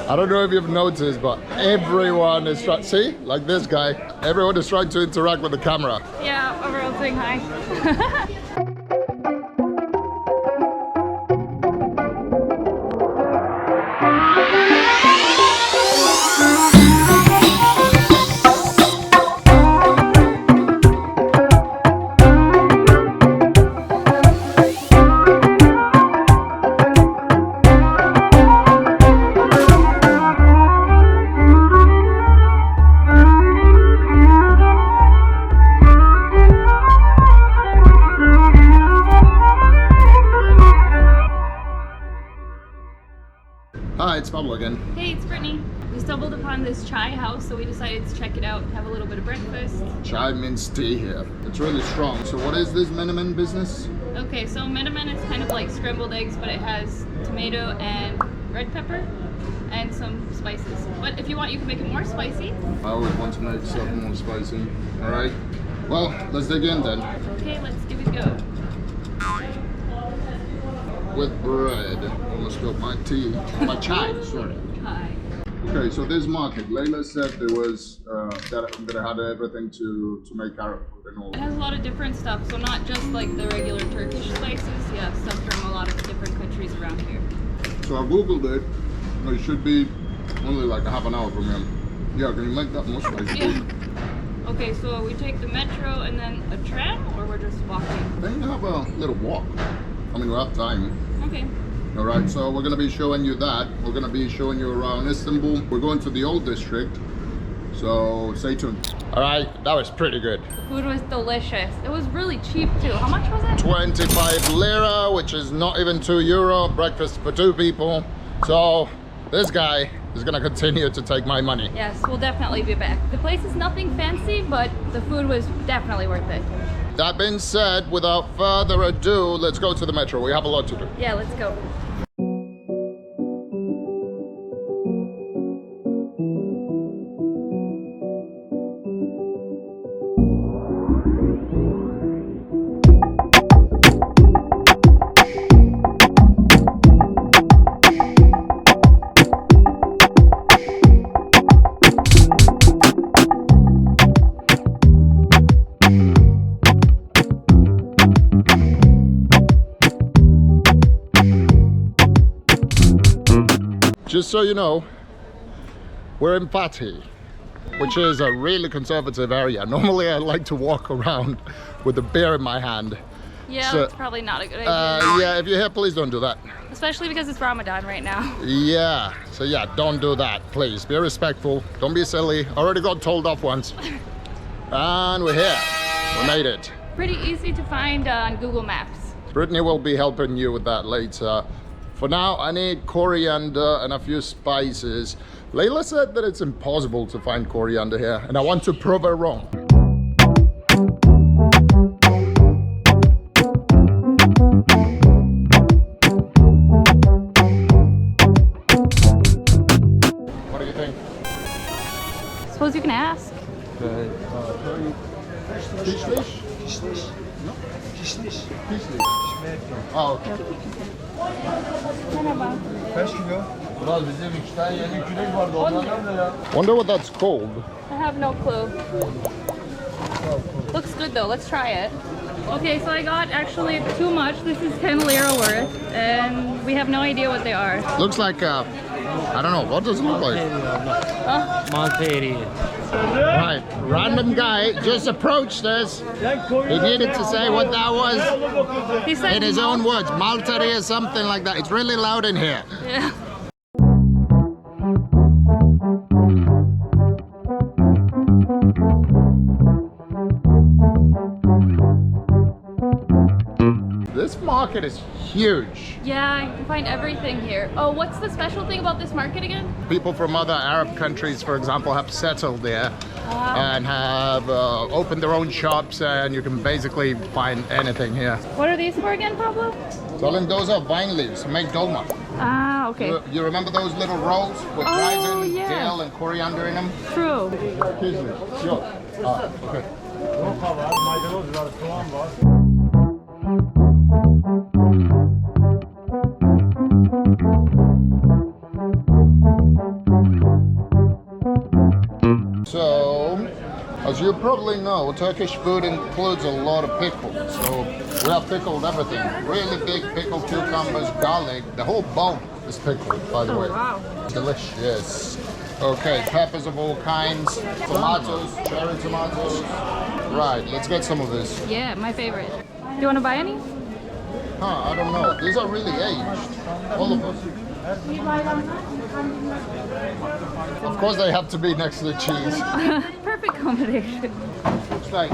I don't know if you've noticed, but everyone is trying, see, like this guy, everyone is trying to interact with the camera. Yeah, everyone's saying hi. Hi, it's Pablo again. Hey, it's Brittany. We stumbled upon this chai house, so we decided to check it out, have a little bit of breakfast. Chai means tea here. It's really strong. So what is this menemen business? Okay, so menemen is kind of like scrambled eggs, but it has tomato and red pepper and some spices. But if you want, you can make it more spicy. I always want to make stuff more spicy. All right. Well, let's dig in then. Okay, let's give it a go. With bread. Almost spilled my tea. My chai, sorry. Hi. Okay, so this market, Layla said there was that it had everything to make Arab food and all. It has a lot of different stuff, so not just like the regular Turkish spices. Yeah, stuff from a lot of different countries around here. So I googled it. It should be only like a half an hour from here. Yeah, can you make that more spicy? Yeah. Okay, so we take the metro and then a tram, or we're just walking? Then you have a little walk. I mean, we have time. Okay. All right, so we're going to be showing you that. We're going to be showing you around Istanbul. We're going to the old district, so stay tuned. All right, that was pretty good. The food was delicious. It was really cheap too. How much was it? 25 lira, which is not even €2. Breakfast for 2 people. So this guy is going to continue to take my money. Yes, we'll definitely be back. The place is nothing fancy, but the food was definitely worth it. That being said, without further ado, let's go to the metro. We have a lot to do. Yeah, let's go. Just so you know, we're in Fatih, which is a really conservative area. Normally I like to walk around with a beer in my hand. Yeah, So, that's probably not a good idea. Yeah, if you're here, please don't do that. Especially because it's Ramadan right now. Yeah, so yeah, don't do that, please. Be respectful, don't be silly. Already got told off once. And we're here, we made it. Pretty easy to find on Google Maps. Brittany will be helping you with that later. For now, I need coriander and a few spices. Layla said that it's impossible to find coriander here, and I want to prove her wrong. What do you think? Suppose you can ask. Kişniş? Kişniş. No? Kişniş. Kişniş. Pişmek yok. Oh, okay. Merhaba. Kaç kilo? Ulan bizim 2 tane yeni kürek vardı onlardan da ya. Wonder what that's called. I have no clue. Looks good though, let's try it. Okay, so I got actually too much. This is 10 lira worth, and we have no idea what they are. Looks like, I don't know, what does it look like? Mantı eriği. Right, random guy just approached us. He needed to say what that was He said in his own words. Maltari or something like that. It's really loud in here. Yeah. This market is huge. Yeah, you can find everything here. Oh, what's the special thing about this market again? People from other Arab countries, for example, have settled there and have opened their own shops, and you can basically find anything here. What are these for again, Pablo? Darling, those are vine leaves to make dolma. Ah, okay. You remember those little rolls with Oh, raisin, yeah. dill, and coriander in them? True. Kişniş. Yok. Ah, okay. Roka var, maydanoz var, soğan var. As you probably know, Turkish food includes a lot of pickles. So we have pickled everything. Really big pickled cucumbers, garlic. The whole bowl is pickled, by the way. Wow. Delicious. Okay, peppers of all kinds. Tomatoes, cherry tomatoes. Right, let's get some of this. Yeah, my favorite. Do you want to buy any? Huh, I don't know. These are really aged. All of them. Of course they have to be next to the cheese. Perfect combination. Looks like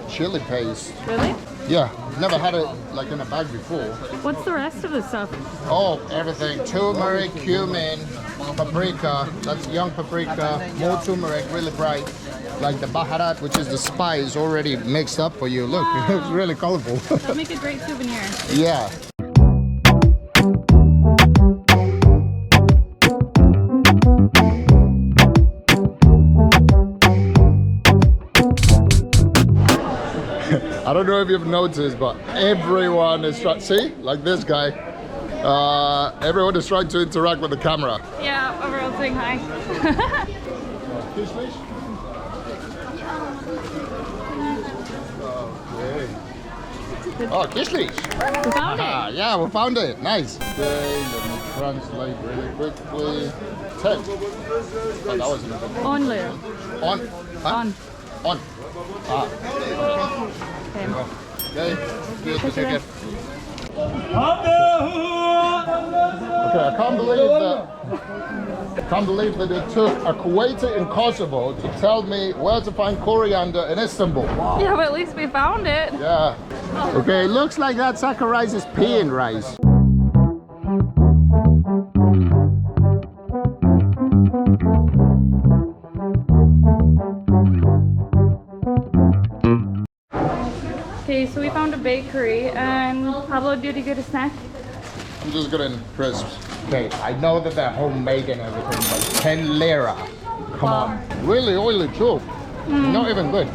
chili paste. Really? Yeah, never had it like in a bag before. What's the rest of the stuff? Oh, everything. Turmeric, cumin, paprika. That's young paprika. More turmeric, really bright. Like the baharat, which is the spice already mixed up for you. Look, it looks really colorful. That'll make a great souvenir. Yeah. I don't know if you've noticed, but everyone is trying. See, like this guy. Everyone is trying to interact with the camera. Yeah, everyone's saying hi. Oh, kishlish. We found Ah, it. yeah, we found it. Nice. Okay, let me translate really quickly. 10. Oh, that wasn't good. Only. On. Huh? On. On. Ah. Okay. Okay. Good. Take Take it. it. Okay, I can't believe that it took a Kuwaiti in Kosovo to tell me where to find coriander in Istanbul. Yeah, but at least we found it. Yeah. Okay, looks like that Saka rice is peeing rice. Okay, so we found a bakery, and Pablo, did you get a snack? I'm just getting crisps. Okay, I know that they're homemade and everything, but 10 lira. Come on. Really oily too. Not even good.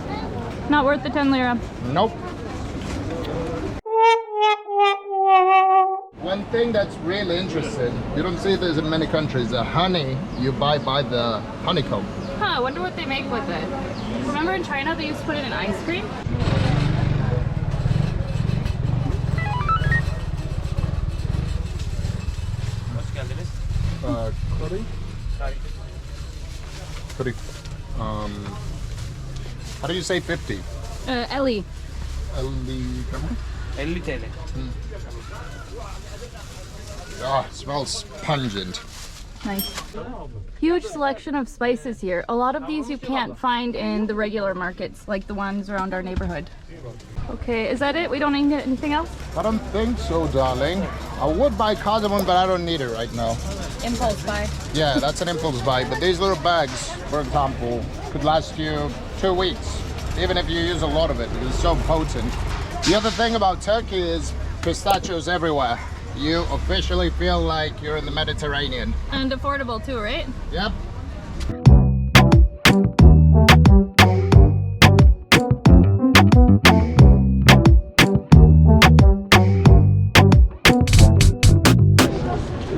Not worth the 10 lira. Nope. One thing that's really interesting, you don't see this in many countries, the honey you buy by the honeycomb. Huh, I wonder what they make with it. Remember in China they used to put it in ice cream? Hoş geldiniz. Curry? Curry. How do you say 50? Ellie. 50 TL. Ah, it smells pungent. Nice. Huge selection of spices here. A lot of these you can't find in the regular markets, like the ones around our neighborhood. Okay, is that it? We don't need anything else? I don't think so, darling. I would buy cardamom, but I don't need it right now. Impulse buy. Yeah, that's an impulse buy. But these little bags, for example, could last you 2 weeks, even if you use a lot of it. It's so potent. The other thing about Turkey is pistachios everywhere. You officially feel like you're in the Mediterranean. And affordable too, right? Yep.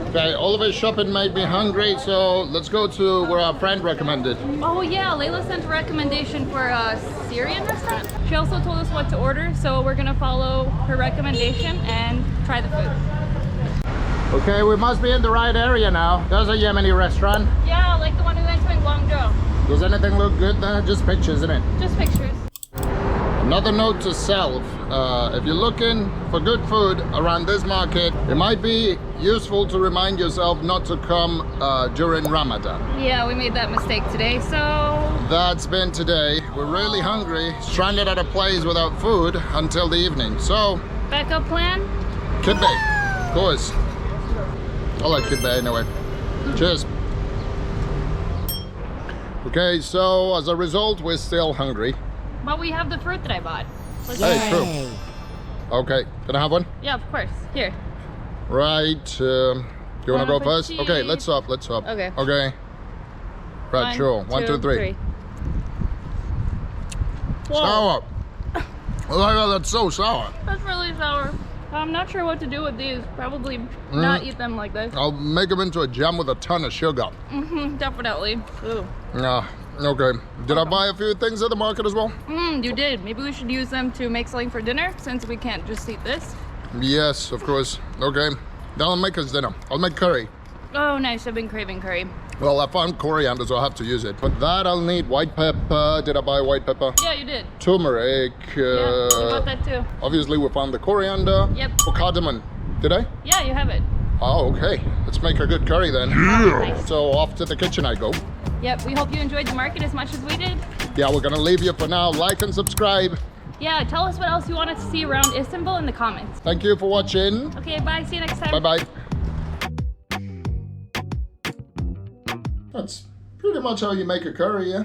Okay, all of his shopping made me hungry, so let's go to where our friend recommended. Oh yeah, Layla sent a recommendation for a Syrian restaurant. She also told us what to order, so we're gonna follow her recommendation and try the food. Okay, we must be in the right area now. There's a Yemeni restaurant. Yeah, like the one we went to in Guangzhou. Does anything look good there? Just pictures, isn't it? Just pictures. Another note to self, if you're looking for good food around this market, it might be useful to remind yourself not to come during Ramadan. Yeah, we made that mistake today, so... That's been today. We're really hungry, stranded at a place without food until the evening. So, Backup plan? kidbeh, of course. I like kidbeh anyway. Cheers. Okay, so as a result, we're still hungry. But we have the fruit that I bought. Let's Hey, try. true. Okay, can I have one? Yeah, of course. Here. Right, do you want to go Bon first? appetit. Okay, let's swap, let's swap. Okay. Okay. Right, sure. One, two, three. Whoa. Sour. Oh my god, that's so sour. That's really sour. I'm not sure what to do with these. Probably not eat them like this. I'll make them into a jam with a ton of sugar. Definitely. Ooh. Okay. Did I buy a few things at the market as well? You did. Maybe we should use them to make something for dinner since we can't just eat this. Yes, of course. Okay. Then I'll make us dinner. I'll make curry. Oh, nice. I've been craving curry. Well, I found coriander, so I'll have to use it. For that, I'll need white pepper. Did I buy white pepper? Yeah, you did. Turmeric. Yeah, we got that too. Obviously, we found the coriander. Yep. Oh, cardamom. Did I? Yeah, you have it. Oh, okay. Let's make a good curry then. Nice. So off to the kitchen I go. Yep, we hope you enjoyed the market as much as we did. Yeah, we're gonna leave you for now. Like and subscribe. Yeah, tell us what else you want us to see around Istanbul in the comments. Thank you for watching. Okay, bye. See you next time. Bye-bye. That's pretty much how you make a curry, yeah?